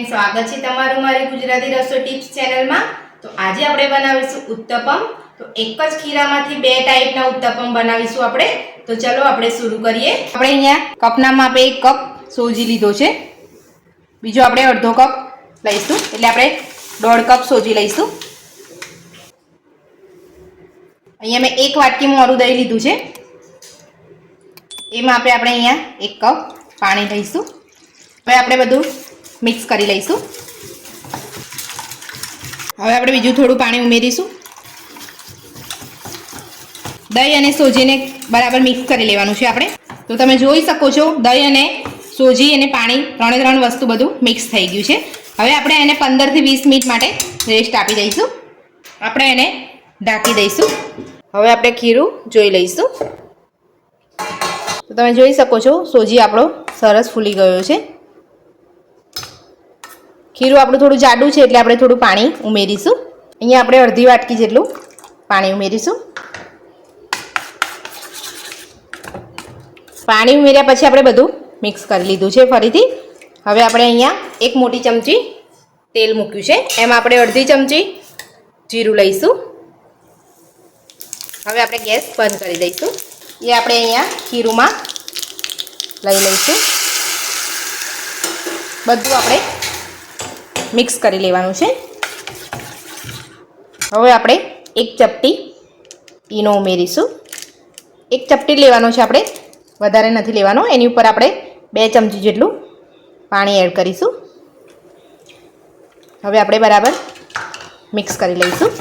સ્વાગત છે તમારું મારી ગુજરાતી રસોઈ ટિપ્સ ચેનલમાં। તો આજે આપણે બનાવીશું ઉત્તપમ। તો એક જ ખીરામાંથી બે ટાઈપના ઉત્તપમ બનાવીશું આપણે। તો ચલો આપણે શરૂ કરીએ। આપણે અહીંયા કપના માપે 1 કપ સોજી લીધો છે, બીજો આપણે અડધો કપ લઈશું, એટલે આપણે 1.5 કપ સોજી લઈશું। અહીંયા મેં 1 વાટકી મોરું દહીં લીધું છે, એ માપે આપણે અહીંયા 1 કપ પાણી લઈશું। હવે આપણે બધું મિક્સ કરી લઈશું। હવે આપણે બીજું થોડું પાણી ઉમેરીશું। દહીં અને સોજીને બરાબર મિક્સ કરી લેવાનું છે આપણે। તો તમે જોઈ શકો છો દહીં અને સોજી અને પાણી ત્રણે વસ્તુ બધું મિક્સ થઈ ગયું છે। હવે આપણે એને 15 થી 20 મિનિટ માટે રેસ્ટ આપી દઈશું। આપણે એને ઢાંકી દઈશું। હવે આપણે ખીરું જોઈ લઈશું। તો તમે જોઈ શકો છો સોજી આપણો સરસ ફૂલી ગયો છે। ખીરું આપણું થોડું જાડું છે એટલે આપણે થોડું પાણી ઉમેરીશું। અહીંયા આપણે અડધી વાટકી જેટલું પાણી ઉમેરીશું। પાણી ઉમેર્યા પછી આપણે બધું મિક્સ કરી લીધું છે ફરીથી। હવે આપણે અહીંયા 1 મોટી ચમચી તેલ મૂક્યું છે, એમાં આપણે અડધી ચમચી જીરું લઈશું। હવે આપણે ગેસ બંધ કરી દઈશું। એ આપણે અહીંયા ખીરુંમાં લઈ લઈશું। બધું આપણે મિક્સ કરી લેવાનું છે। હવે આપણે 1 ચપટી ઈનો ઉમેરીશું। 1 ચપટી લેવાનો છે આપણે, વધારે નથી લેવાનો। એની ઉપર આપણે 2 ચમચી જેટલું પાણી એડ કરીશું। હવે આપણે બરાબર મિક્સ કરી લઈશું।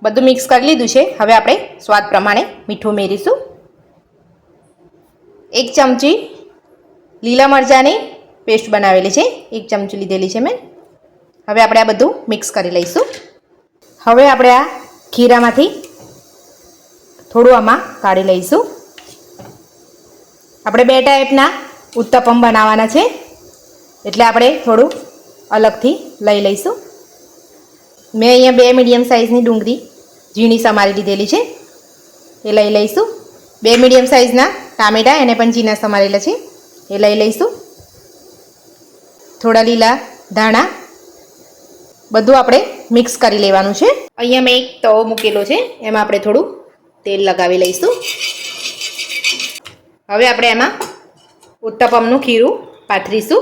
બધું મિક્સ કરી લીધું છે। હવે આપણે સ્વાદ પ્રમાણે મીઠું ઉમેરીશું। 1 ચમચી લીલા મરચાંની પેસ્ટ બનાવેલી છે, 1 ચમચી લીધેલી છે મેં। હવે આપણે આ બધું મિક્સ કરી લઈશું। હવે આપણે આ ખીરામાંથી થોડું આમાં કાઢી લઈશું। આપણે 2 ટાઈપના ઉત્તપમ બનાવવાના છે, એટલે આપણે થોડું અલગથી લઈ લઈશું। મેં અહીંયા 2 મીડિયમ સાઇઝની ડુંગળી ઝીણી સમારી લીધેલી છે, એ લઈ લઈશું। 2 મીડિયમ સાઇઝના ટામેટાં એને પણ ઝીણા સમારેલા છે, એ લઈ લઈશું। થોડા લીલા ધાણા, બધું આપણે મિક્સ કરી લેવાનું છે। અહીંયા મેં એક તવો મૂકેલો છે, એમાં આપણે થોડું તેલ લગાવી લઈશું। હવે આપણે એમાં ઉત્તપમનું ખીરું પાથરીશું।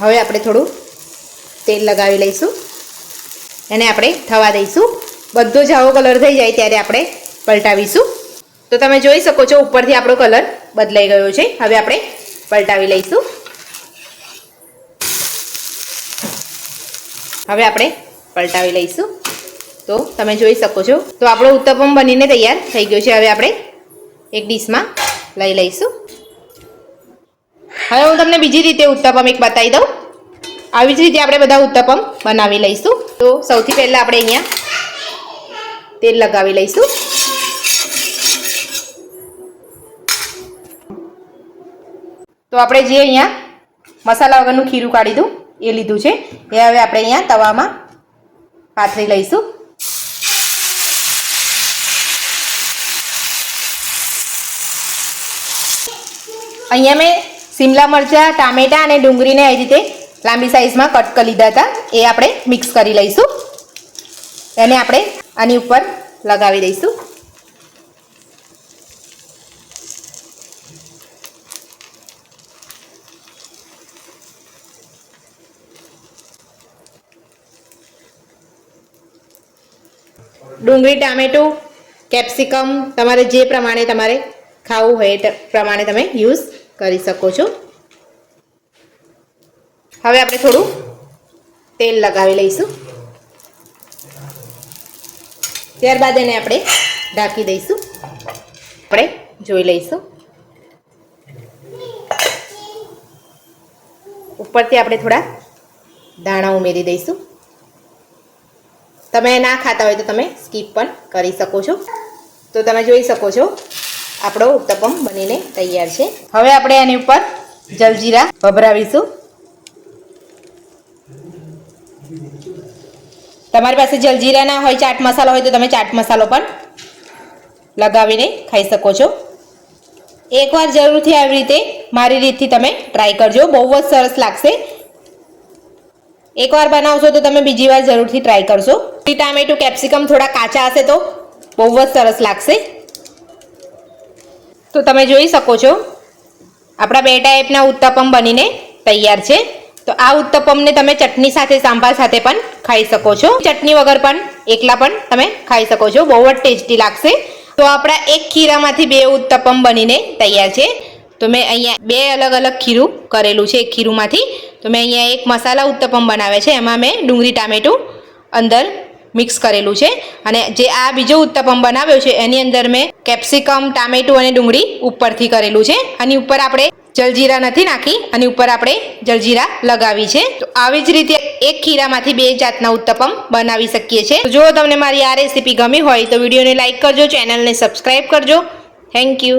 હવે આપણે થોડું તેલ લગાવી લઈશું, એને આપણે થવા દઈશું। બધો જ આવો કલર થઈ જાય ત્યારે આપણે પલટાવીશું। તો તમે જોઈ શકો છો ઉપરથી આપણો કલર બદલાઈ ગયો છે। હવે આપણે પલટાવી લઈશું। હવે આપણે પલટાવી લઈશું। તો તમે જોઈ શકો છો તો આપણો ઉત્તપમ બનીને તૈયાર થઈ ગયો છે। હવે આપણે એક ડીશમાં લઈ લઈશું। હવે હું તમને બીજી રીતે ઉત્તપમ એક બતાવી દઉં। આવી જ રીતે આપણે બધા ઉત્તપમ બનાવી લઈશું। તો સૌથી પહેલાં આપણે અહીંયા તેલ લગાવી લઈશું। તો આપણે જે અહીંયા મસાલા વગરનું ખીરું કાઢી દઉં એ લીધું છે, એ હવે આપણે અહીંયા તવામાં પાથરી લઈશું। અહીંયા મેં શિમલા મરચાં, ટામેટાં અને ડુંગળીને આવી રીતે લાંબી સાઈઝમાં કટ કરી લીધા હતા, એ આપણે મિક્સ કરી લઈશું। એને આપણે આની ઉપર લગાવી દઈશું। ડુંગળી, ટામેટું, કેપ્સિકમ તમારે જે પ્રમાણે તમારે ખાવું હોય એ પ્રમાણે તમે યુઝ કરી શકો છો। હવે આપણે થોડું તેલ લગાવી લઈશું, ત્યારબાદ એને આપણે ઢાંકી દઈશું। આપણે જોઈ લઈશું। ઉપરથી આપણે થોડા દાણા ઉમેરી દઈશું। તમે ના ખાતા હોય તો તમે સ્કીપ પણ કરી શકો છો। તો તમે જોઈ શકો છો આપણો ઉત્તપમ બનીને તૈયાર છે। હવે આપણે એની ઉપર જલજીરા ભભરાવીશું। તમારી પાસે જલજીરા ના હોય, ચાટ મસાલો હોય તો તમે ચાટ મસાલો પણ લગાવીને ખાઈ શકો છો. એકવાર જરૂરથી આવી રીતે મારી રીતથી તમે ટ્રાય કરજો, બહુ જ સરસ લાગશે. એકવાર બનાવશો તો તમે બીજી વાર જરૂરથી ટ્રાય કરશો. ટામેટું કેપ્સિકમ થોડા કાચા હશે તો બહુ જ સરસ લાગશે. તો તમે જોઈ શકો છો આપણા બે ટાઈપના ઉત્તપમ બનીને તૈયાર છે. તો આ ઉત્તપમને તમે ચટણી સાથે, સાંભાર સાથે પણ ખાઈ શકો છો. ચટણી વગર પણ એકલા પણ તમે ખાઈ શકો છો, બહુ જ ટેસ્ટી લાગશે. તો આપણા એક ખીરામાંથી બે ઉત્તપમ બનીને તૈયાર છે. તો મેં અહીંયા બે અલગ અલગ ખીરું કરેલું છે. એક ખીરુંમાંથી તો મેં અહીંયા એક મસાલા ઉત્તપમ બનાવે છે, એમાં મેં ડુંગળી ટામેટું અંદર મિક્સ કરેલું છે. અને જે આ બીજો ઉત્તપમ બનાવ્યો છે એની અંદર મેં કેપ્સિકમ, ટામેટું અને ડુંગળી ઉપરથી કરેલું છે. આની ઉપર આપણે જલજીરા નથી નાખી, આની ઉપર આપણે જલજીરા લગાવી છે. તો આવી જ રીતે એક ખીરામાંથી બે જાતના ઉત્તપમ બનાવી શકીએ છીએ. જો તમને મારી આ રેસીપી ગમી હોય તો વિડીયોને લાઈક કરજો, ચેનલને સબસ્ક્રાઈબ કરજો. Thank you.